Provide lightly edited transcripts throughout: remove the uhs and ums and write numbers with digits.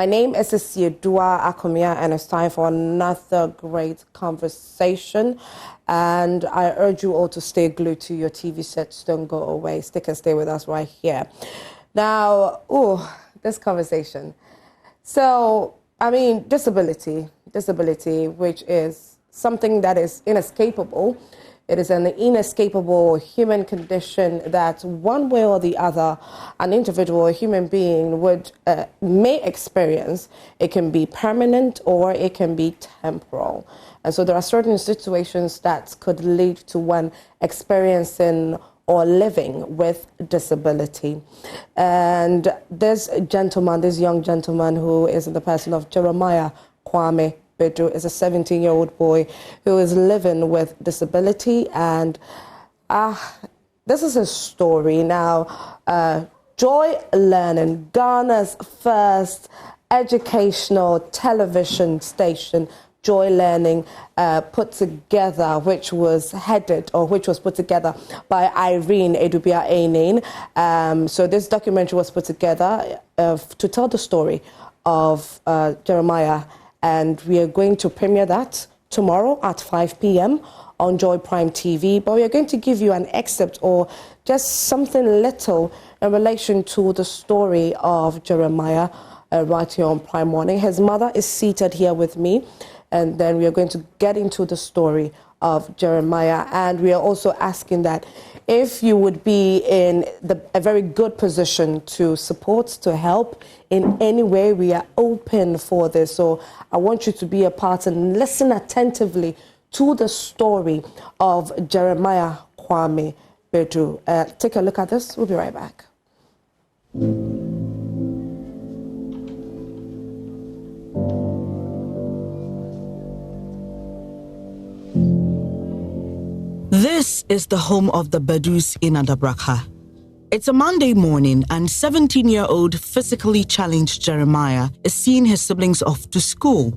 My name is Dua Akomia, and it's time for another great conversation. And I urge you all to stay glued to your TV sets. Don't go away. Stick and stay with us right here. Now, this conversation. So, I mean, disability, which is something that is inescapable. It is an inescapable human condition that one way or the other, an individual, a human being may experience. It can be permanent or it can be temporal. And so there are certain situations that could lead to one experiencing or living with disability. And this young gentleman who is in the person of Jeremiah Kwame Bedu is a 17-year-old boy who is living with disability. And this is his story. Now, Joy Learning, Ghana's first educational television station, Joy Learning, put together, which was put together by Irene Edubia Ainin. So this documentary was put together to tell the story of Jeremiah, and we are going to premiere that tomorrow at 5 p.m. on Joy Prime TV. But we are going to give you an excerpt or just something little in relation to the story of Jeremiah right here on Prime Morning. His mother is seated here with me, and then we are going to get into the story of Jeremiah. And we are also asking that if you would be in a very good position to support, to help in any way, we are open for this. So I want you to be a part and listen attentively to the story of Jeremiah Kwame Bedu. Take a look at this. We'll be right back. This is the home of the Bedus in Adabraka. It's a Monday morning, and 17-year-old physically challenged Jeremiah is seeing his siblings off to school.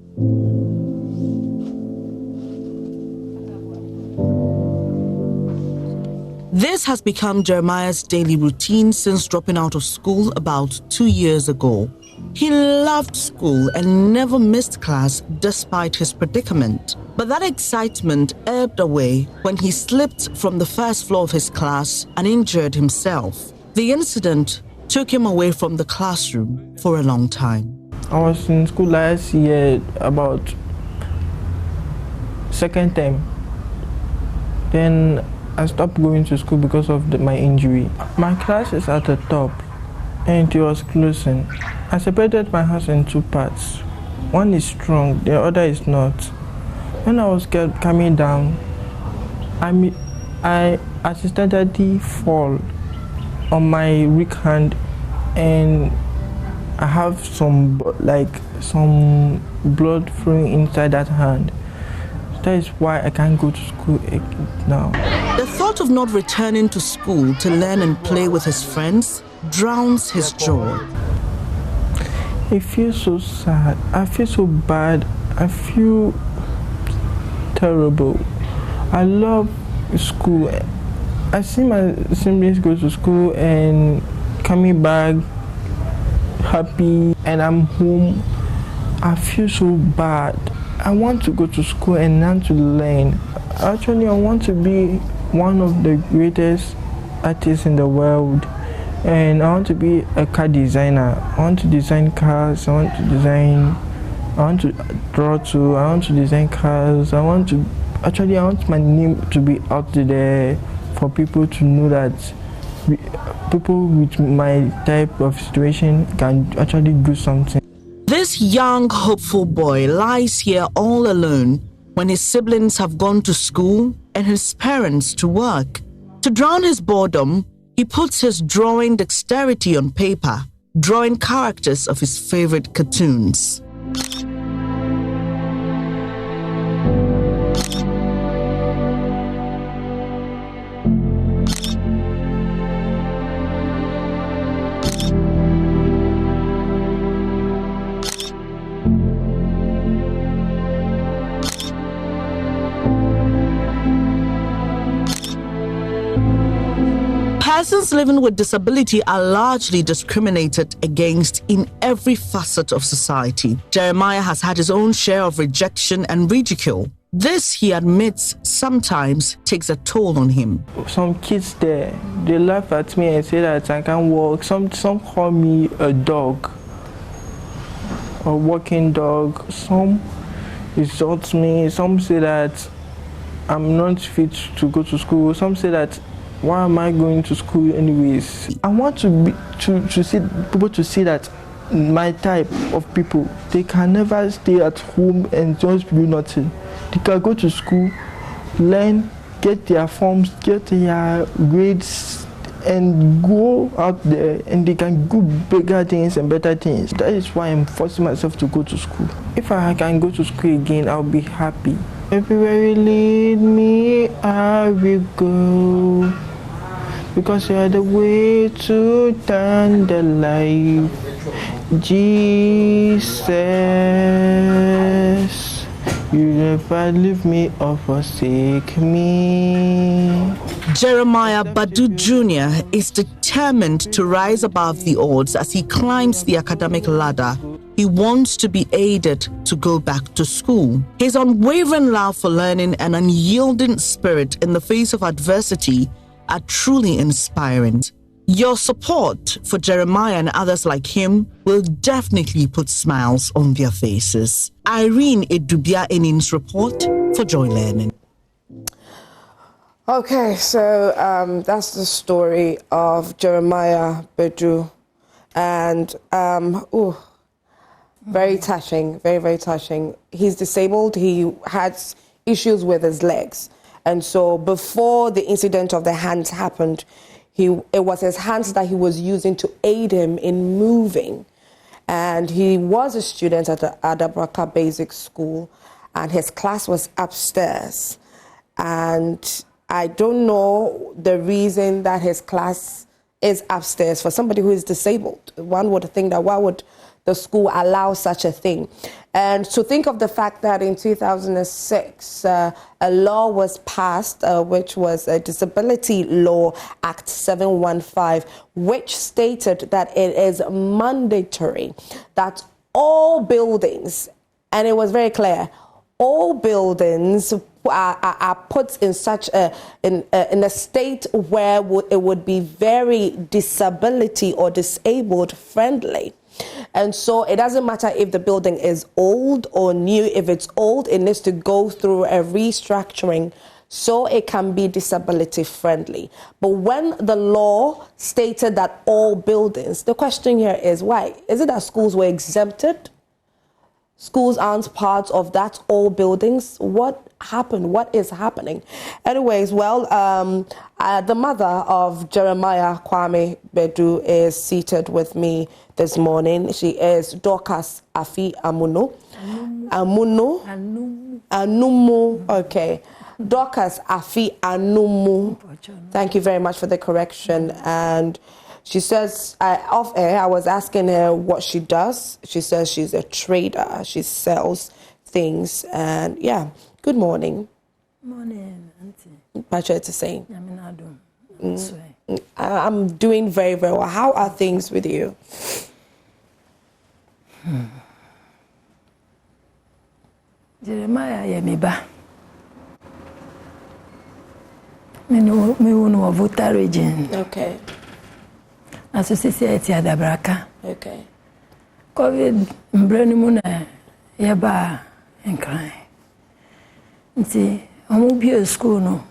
This has become Jeremiah's daily routine since dropping out of school about 2 years ago. He loved school and never missed class despite his predicament. But that excitement ebbed away when he slipped from the first floor of his class and injured himself. The incident took him away from the classroom for a long time. I was in school last year, about second term. Then I stopped going to school because of my injury. My class is at the top and it was closing. I separated my house in two parts. One is strong, the other is not. When I was coming down, I accidentally fall on my weak hand, and I have some blood flowing inside that hand. That is why I can't go to school now. The thought of not returning to school to learn and play with his friends drowns his joy. I feel so sad. I feel so bad. I feel terrible. I love school. I see my siblings go to school and coming back happy, and I'm home. I feel so bad. I want to go to school and learn to learn. Actually, I want to be one of the greatest artists in the world. And I want to be a car designer. I want to design cars. I want to draw too. I want to design cars. I want my name to be out there for people to know that people with my type of situation can actually do something. This young, hopeful boy lies here all alone when his siblings have gone to school and his parents to work. To drown his boredom, he puts his drawing dexterity on paper, drawing characters of his favorite cartoons. Persons living with disability are largely discriminated against in every facet of society. Jeremiah has had his own share of rejection and ridicule. This, he admits, sometimes takes a toll on him. Some kids there, they laugh at me and say that I can't walk. Some call me a dog, a walking dog. Some insult me. Some say that I'm not fit to go to school. Some say that, why am I going to school anyways? I want to see people to see that my type of people, they can never stay at home and just do nothing. They can go to school, learn, get their forms, get their grades, and go out there and they can do bigger things and better things. That is why I'm forcing myself to go to school. If I can go to school again, I'll be happy. Everywhere you lead me, I will go. Because you are the way to turn the life. Jesus, you never leave me or forsake me. Jeremiah Badu Jr. is determined to rise above the odds as he climbs the academic ladder. He wants to be aided to go back to school. His unwavering love for learning and unyielding spirit in the face of adversity are truly inspiring. Your support for Jeremiah and others like him will definitely put smiles on their faces. Irene Edubia Enin's report for Joy Learning. Okay, so that's the story of Jeremiah Badu, and very touching, very, very touching. He's disabled. He has issues with his legs, and so before the incident of the hands happened, it was his hands that he was using to aid him in moving. And he was a student at the Adabraka Basic School, and his class was upstairs. And I don't know the reason that his class is upstairs for somebody who is disabled. One would think that why would the school allow such a thing? And to think of the fact that in 2006, a law was passed, which was a Disability Law Act 715, which stated that it is mandatory that all buildings, and it was very clear, all buildings are put in such in a state where it would be very disability or disabled friendly. And so it doesn't matter if the building is old or new. If it's old, it needs to go through a restructuring so it can be disability friendly. But when the law stated that all buildings, the question here is why? Is it that schools were exempted? Schools aren't part of that all buildings? What happened? What is happening? Anyways, well, the mother of Jeremiah Kwame Badu is seated with me this morning. She is Dorcas Afi Amuno. Anumu. Okay. Dorcas Afi Anumu. Thank you very much for the correction. And she says, off air, I was asking her what she does. She says she's a trader. She sells things. And yeah, good morning. Morning, Auntie. Pleasure to say. I'm doing very, very well. How are things with you? Jeremiah Yemiba. Me no Volta region. Okay. Associate Adabraka. Okay. COVID mbrenimuna yaba enkran. Nti omo bi school no.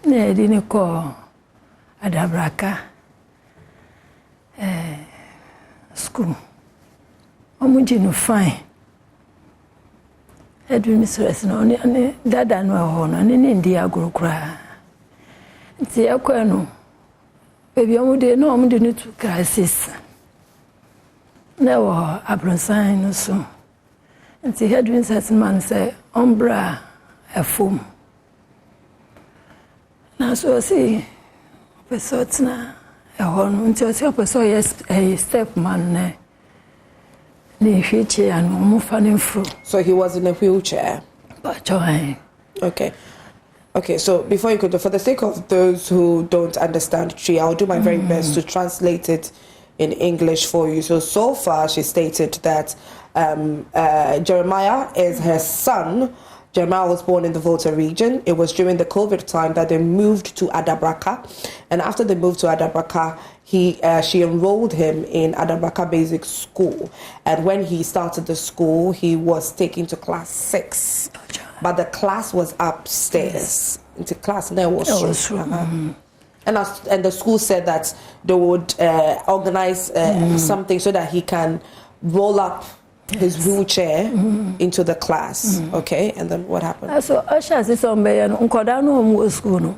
Na edi ne ko Adabraka school. Omo ji no fine. Edwin stress no ne dada no ho no ne ndi agorokura. Nti akwa no baby omude no omude ne to crisis. Na wo abronsan no so. Nti Edwin stress man say ombra afom. Na so see person na ho no nti o see person yes step man ne wheelchair and so he was in a wheelchair. But okay. Okay, so before you go, for the sake of those who don't understand Twi, I'll do my very best to translate it in English for you. So far, she stated that Jeremiah is her son. Jeremiah was born in the Volta region. It was during the COVID time that they moved to Adabraka. And after they moved to Adabraka, she enrolled him in Adabraka Basic School. And when he started the school, he was taken to class 6. But the class was upstairs. Into class, and there was And the school said that they would organize something so that he can roll up his wheelchair into the class. Okay, and then what happened? So Asha says school.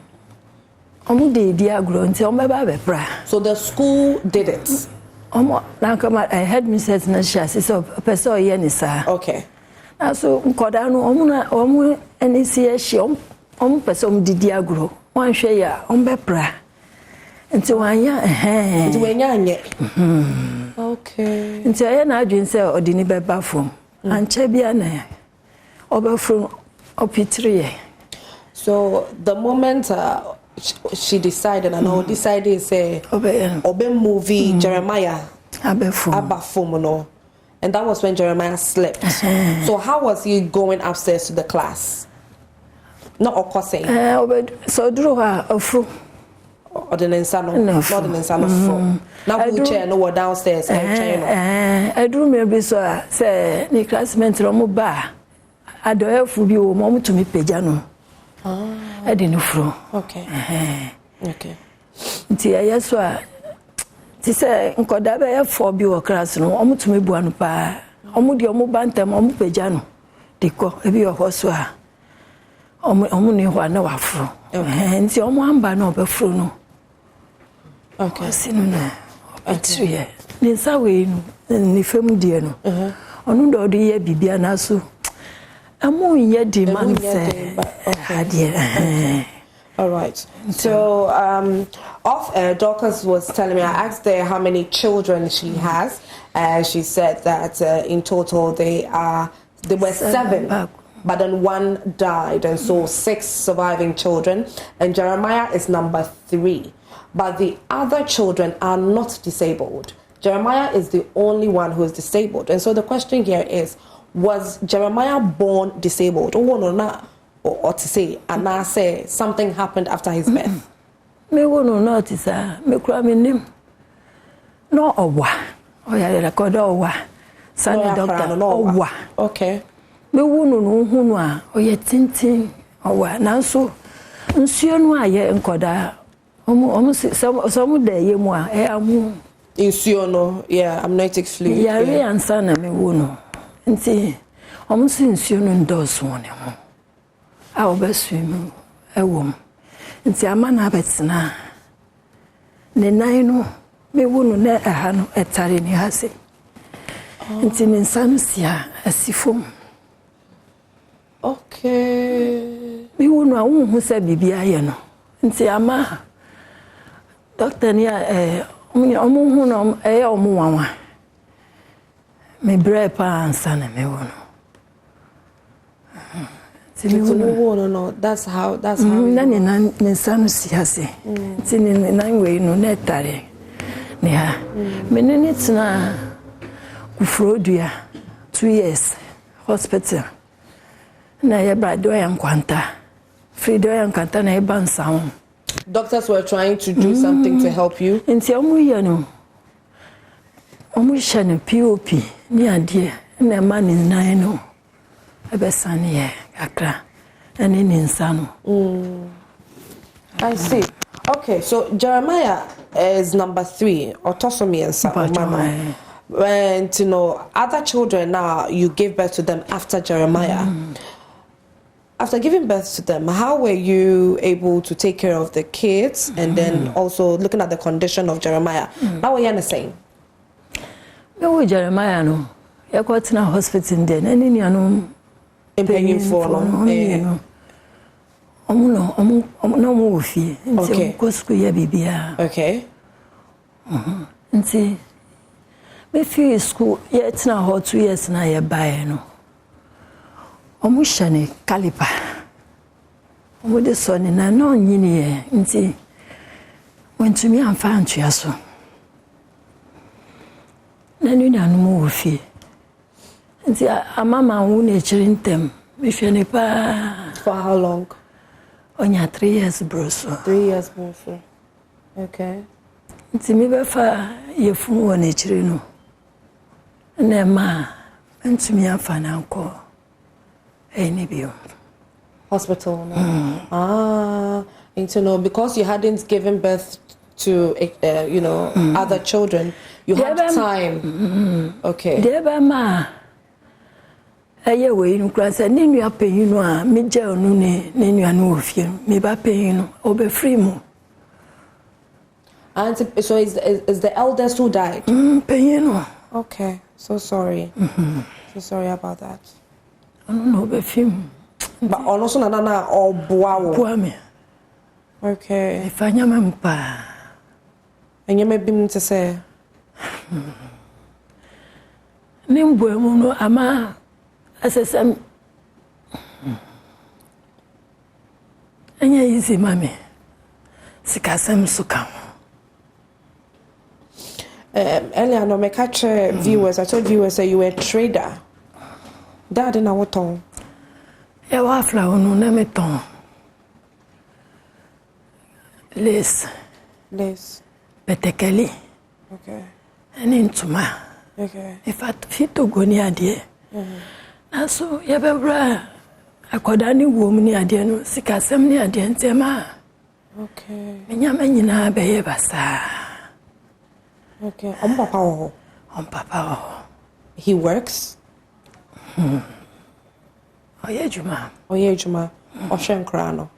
So the school did it. I heard me say so person yenisa. Okay. So nkoda any see she person didi agro. One share ya bepra. Nti wanya Nti wanya anye. Okay. Nti aye na adwin say odini beba fom. Anche bia na obefro opitrie. So the moment she decided, and I decided say obe movie Jeremiah abafom no, and that was when Jeremiah slept. So how was he going upstairs to the class? Not okose. So drew her afro. Or the Nensano, not the Nensano from. Now wheelchair no downstairs. I drew me so say the classmate romu ba. I do have to be mom to me pejano. I didn't fro. Okay. Okay. Tia yeswa. Ti say nkoda be ya for bi wo class no omu to me buanu pa. Omu di omu bantem omu pejano. Diko ebi wo so a. Omu ni ho na wafro. Nti omu amba na obefro no. Okay. Sinu na. Atrie. Ni sawe no ni fam die no. Onu do do ye bibia na so. Amu ye di man say. Okay. All right. So Dorcas was telling me, I asked her how many children she has, and she said that in total there were 7. But then 1 died, and so 6 surviving children, and Jeremiah is number 3. But the other children are not disabled. Jeremiah is the only one who is disabled. And so the question here is, was Jeremiah born disabled? Or to say, and I say something happened after his birth? Me wono notice me kura me nim. No owa. Oya record owa. Sunny doctor owa. Okay. Me wono no hunu a oye tintin owa nanso nsuo no aye nkoda omu some dey ye mu a e amu nsuo no amniotic fluid ya ansa na me wono nti omu si nsuo no ndoso ne ho a obesu mu ewom nti ama na betina ne nan no me wono na aha no etare ni hase nti me nsa sia asifom. Okay. Me wonu a won hu se bibia ye no. Nti ama doctor ni omu hu no omu wanwa. Me bre pa ansa na me wonu. Nti me wonu no, that's how na ni na nsanu siase. Nti ni na we no na tare. Ne ha. Me ni tena kufrodua 2 years hospital. Na ye ba do yan kwanta. Free do yan kwanta na e ban sound. Doctors were trying to do something to help you. Nti omu ye no. Omu hye ne POP ni ade na ma ni nan no. E be sane ye akra. Eni ni nsa no. I see. Okay, so Jeremiah is number 3, autosomy and mama. And other children now you gave birth to them after Jeremiah. After giving birth to them, how were you able to take care of the kids and then also looking at the condition of Jeremiah? How were you saying? No, Jeremiah no. You got to hospital then. Any no. Paying for no. No fee. Okay. Okay. Nti me feel school yet na 2 years na ye buy no. Omu shane caliper. With the son in a non year, and see, when to me, I'm found to so. Then you know, move fee. And see, a mamma who nature in them, if you never. For how long? On your 3 years, Brusso. 3 years, Brusso. Okay. It's me befa ye fu won echire no na ma ntumi afa na nko eni bio hospital no. Into no, because you hadn't given birth to other children, you had time. Okay. Deba ma aye we nu kra se ni nua penyin no a me gya onu ne nua no ofie me ba penyin no obe free mu. And so is the eldest who died? Penino. Okay, so sorry. So sorry about that. I don't know about him. But also nana or boawo. Okay. If I am pa. And you may be to say. Nimbo muno ama asesam. Anya easy mami. Sikasem sukam. Earlier, no, me catch viewers. I told viewers that you were a trader. Dad, in our tongue. I was flower no name ton. Lace. Petekeli. Okay. And into ma. Okay. If I fit to go near dear. And so, you have a bra. I could any woman near dear no sikasem near dear and tema. Okay. And Yamanina be basa. Okay. Papa. He works? Oh, yeah, Juma. Oshen Krano.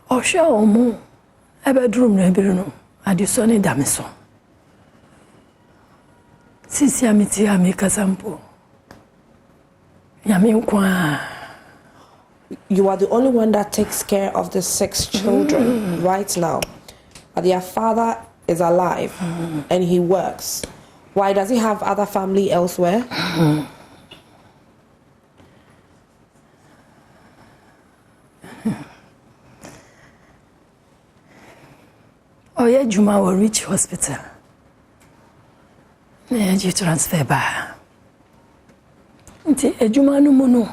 Osha Omo. A bedroom, Nebuno. At the Sonny Damison. Sisia Mitia Mikasampo. Yamin. You are the only one that takes care of the 6 children right now. But their father is alive and he works. Why does he have other family elsewhere? Oh yeah, Juma will reach hospital. Yeah, you transfer back. Nti Juma no mono.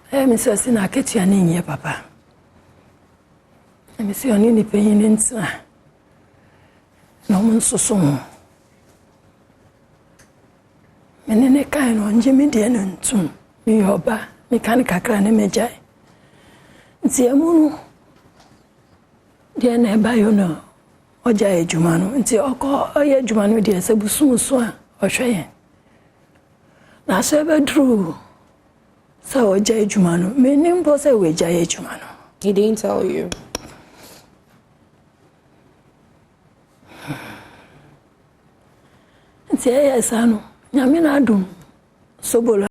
Mr. Sina Ketia ni papa. Mr. Oni ni penyin ntia. No mun soso. Menene kai no nje me de no ntum. Mi yoba, mi kan kakra ne mejai. Nti amunu. De na ba yo no. Oja ejuma no. Nti oko oya ejuma no de se busu so a ohwe. Na so be dru. So oja ejuma no. Me nimbo se we ja ejuma no. He didn't tell you. Nti ya sanu. Nyame na adum. Sobola